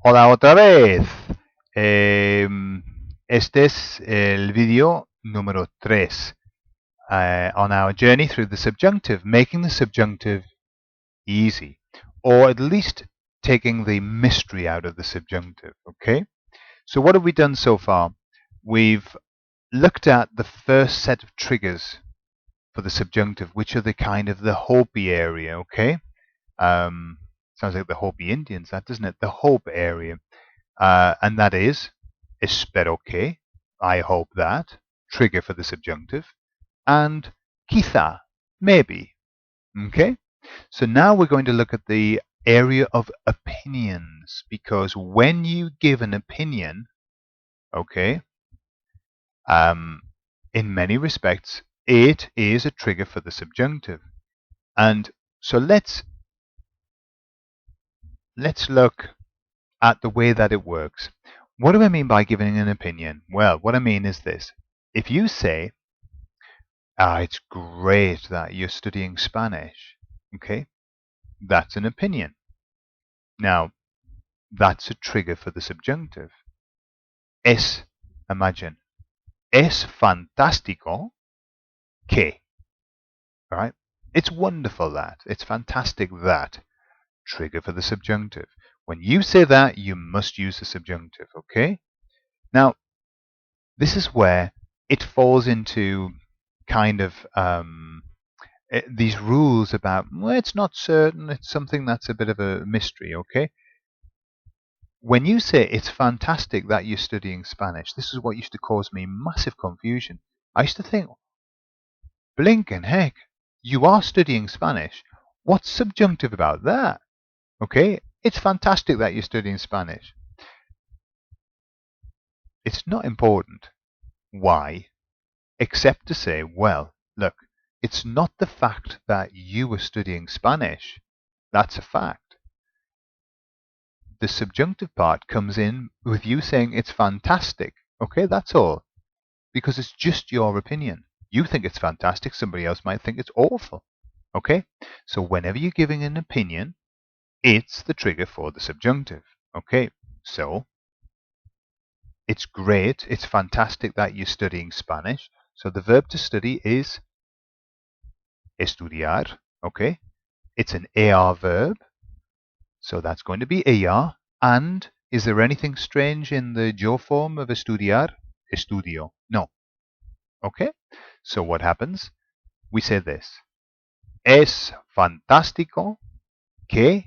Hola otra vez. Este es el video número 3 on our journey through the subjunctive, making the subjunctive easy, or at least taking the mystery out of the subjunctive. Okay? So what have we done so far? We've looked at the first set of triggers for the subjunctive, which are the kind of the Hopi area. Okay? Sounds like the Hopi Indians, that doesn't it? The Hope area. And that is espero que, I hope that, trigger for the subjunctive, and quizá, maybe. Okay? So now we're going to look at the area of opinions, because when you give an opinion, okay, in many respects, it is a trigger for the subjunctive. And so let's look at the way that it works. What do I mean by giving an opinion? Well, what I mean is this. If you say, it's great that you're studying Spanish, okay, that's an opinion. Now, that's a trigger for the subjunctive. Imagine, es fantástico que, right? It's wonderful that, it's fantastic that, trigger for the subjunctive. When you say that, you must use the subjunctive, okay? Now, this is where it falls into kind of these rules about, well, it's not certain, it's something that's a bit of a mystery, okay? When you say it's fantastic that you're studying Spanish, this is what used to cause me massive confusion. I used to think, blinking heck, you are studying Spanish. What's subjunctive about that? Okay? It's fantastic that you're studying Spanish. It's not important. Why? Except to say, well, look, it's not the fact that you were studying Spanish. That's a fact. The subjunctive part comes in with you saying it's fantastic. Okay, that's all. Because it's just your opinion. You think it's fantastic, somebody else might think it's awful. Okay? So whenever you're giving an opinion, it's the trigger for the subjunctive. Okay? So it's great, it's fantastic that you're studying Spanish. So the verb to study is estudiar. Okay? It's an AR verb. So that's going to be AR. And is there anything strange in the yo form of estudiar? Estudio. No. Okay? So what happens? We say this. Es fantástico que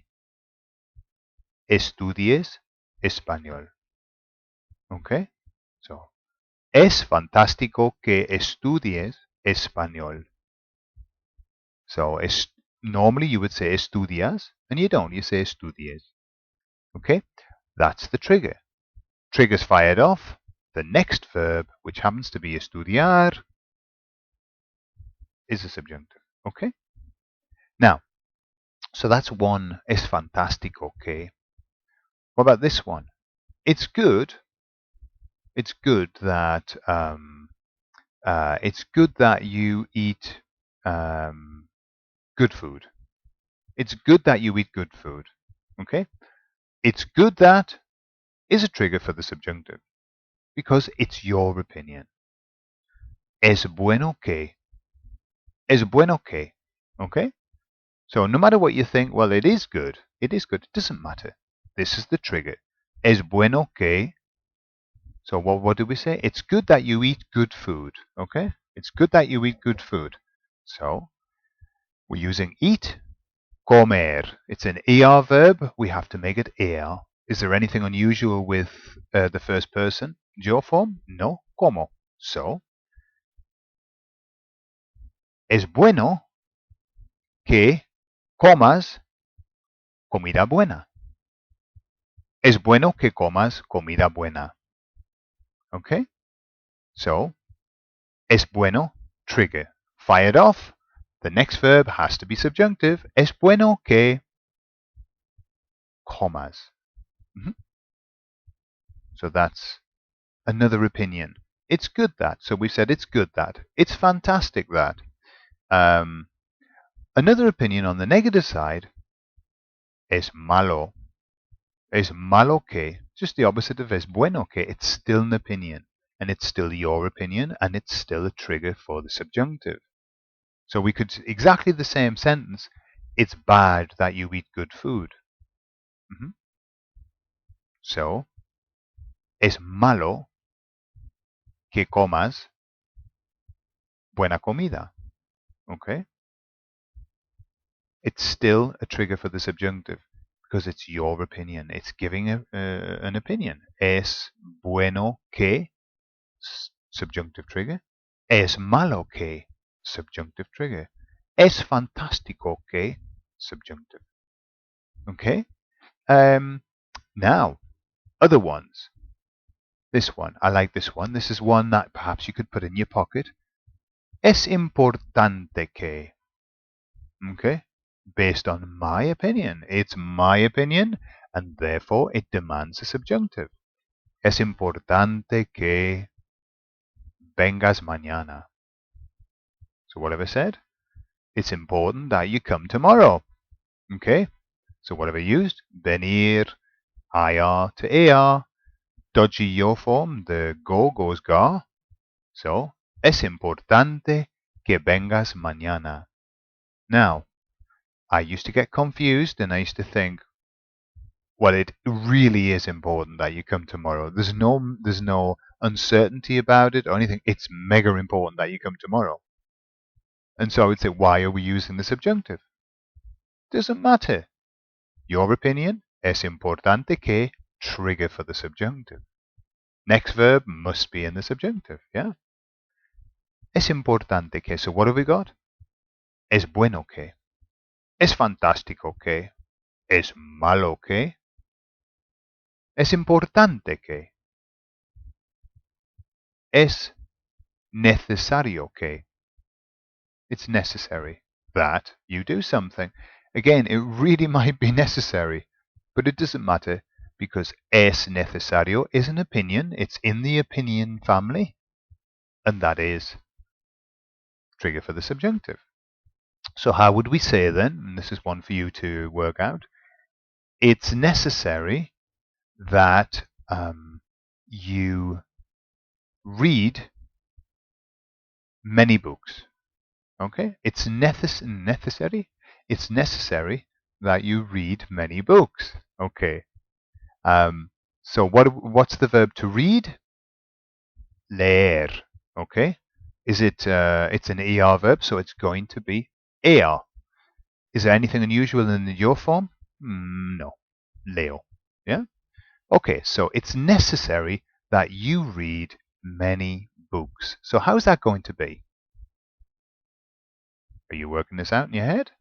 estudies español. Okay? So, es fantástico que estudies español. So, normally you would say estudias, and you don't. You say estudies. Okay? That's the trigger. Trigger's fired off. The next verb, which happens to be estudiar, is a subjunctive. Okay? Now, so that's one, es fantástico que. What about this one? It's good. It's good that you eat good food. It's good that you eat good food. Okay? It's good that is a trigger for the subjunctive because it's your opinion. Es bueno que. Es bueno que. Okay? So no matter what you think, well, it is good. It is good. It doesn't matter. This is the trigger. Es bueno que. So what do we say? It's good that you eat good food. Okay? It's good that you eat good food. So we're using eat, comer. It's an er verb. We have to make it er. Is there anything unusual with the first person yo form? No. Como. So es bueno que comas comida buena. Es bueno que comas comida buena. Okay? So, es bueno, trigger. Fired off. The next verb has to be subjunctive. Es bueno que comas. So that's another opinion. It's good that. So we said it's good that. It's fantastic that. Another opinion on the negative side es malo. Es malo que, just the opposite of es bueno que. It's still an opinion, and it's still your opinion, and it's still a trigger for the subjunctive. So we could exactly the same sentence. It's bad that you eat good food. So es malo que comas buena comida. Okay? It's still a trigger for the subjunctive because it's your opinion. It's giving an opinion. Es bueno que, subjunctive trigger. Es malo que, subjunctive trigger. Es fantástico que, subjunctive. Okay? Now, other ones. This one, I like this one. This is one that perhaps you could put in your pocket. Es importante que. Okay? Based on my opinion. It's my opinion, and therefore it demands a subjunctive. Es importante que vengas mañana. So what have I said? It's important that you come tomorrow. Okay? So what have I used? Venir, ir to ar. Dodgy your form. The go goes ga. So, es importante que vengas mañana. Now, I used to get confused and I used to think, well, it really is important that you come tomorrow. There's no uncertainty about it or anything. It's mega important that you come tomorrow. And so I would say, why are we using the subjunctive? Doesn't matter. Your opinion, es importante que, trigger for the subjunctive. Next verb must be in the subjunctive, yeah? Es importante que. So what have we got? Es bueno que. Es fantástico que. Es malo que. Es importante que. Es necesario que. It's necessary that you do something. Again, it really might be necessary, but it doesn't matter because es necesario is an opinion. It's in the opinion family, and that is trigger for the subjunctive. So how would we say then, and this is one for you to work out, it's necessary that you read many books. Okay? It's necessary. It's necessary that you read many books. Okay. So what's the verb to read? Leer. Okay. Is it? It's an er verb, so it's going to be er. Is there anything unusual in the your form? No. Leo. Yeah. Okay. So it's necessary that you read many books. So how's that going to be? Are you working this out in your head?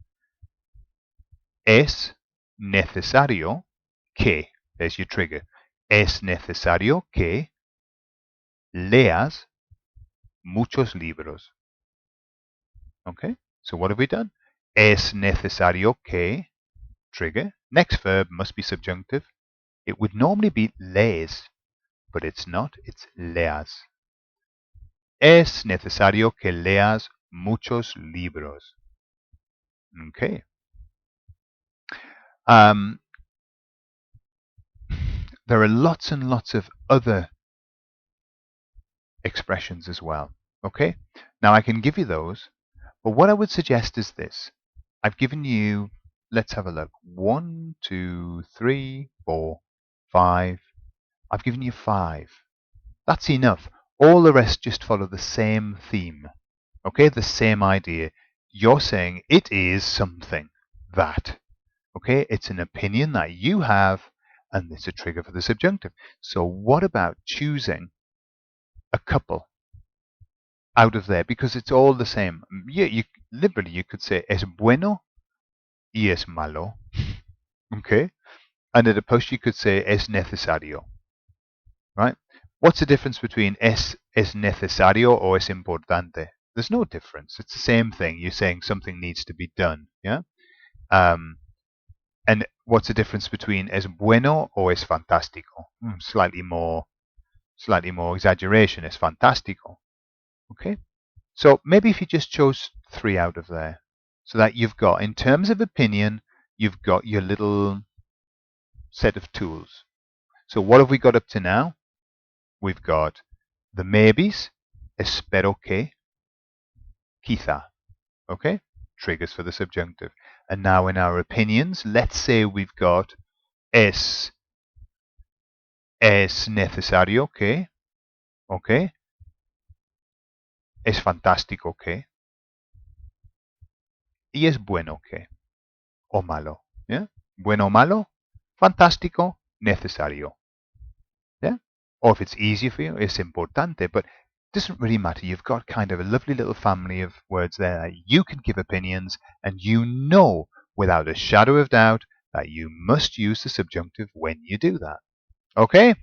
Es necesario que, there's your trigger, es necesario que leas muchos libros. Okay, so what have we done? Es necesario que, trigger. Next verb must be subjunctive. It would normally be lees, but it's not, it's leas. Es necesario que leas muchos libros. Okay. There are lots and lots of other expressions as well. Okay? Now I can give you those, but what I would suggest is this. I've given you, let's have a look. 1, 2, 3, 4, 5. I've given you 5. That's enough. All the rest just follow the same theme. Okay? The same idea. You're saying it is something. That. Okay? It's an opinion that you have, and it's a trigger for the subjunctive. So what about choosing a couple out of there, because it's all the same? Yeah, literally you could say es bueno y es malo. Okay? And at a post you could say es necesario. Right? What's the difference between es necesario or es importante? There's no difference. It's the same thing. You're saying something needs to be done. Yeah? And what's the difference between es bueno or es fantástico? Slightly more exaggeration. Es fantástico. Okay? So maybe if you just chose 3 out of there, so that you've got, in terms of opinion, you've got your little set of tools. So what have we got up to now? We've got the maybes, espero que, quizá. Okay? Triggers for the subjunctive. And now in our opinions, let's say we've got es necesario que, okay? Es fantástico que, y es bueno que, o malo. Yeah? Bueno o malo, fantástico, necesario. Yeah? Or if it's easier for you, es importante, but it doesn't really matter. You've got kind of a lovely little family of words there that you can give opinions, and you know without a shadow of doubt that you must use the subjunctive when you do that. Okay?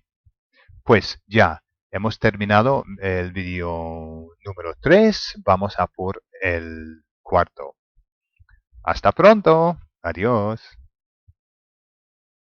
Pues ya, hemos terminado el vídeo número 3. Vamos a por el cuarto. Hasta pronto. Adiós.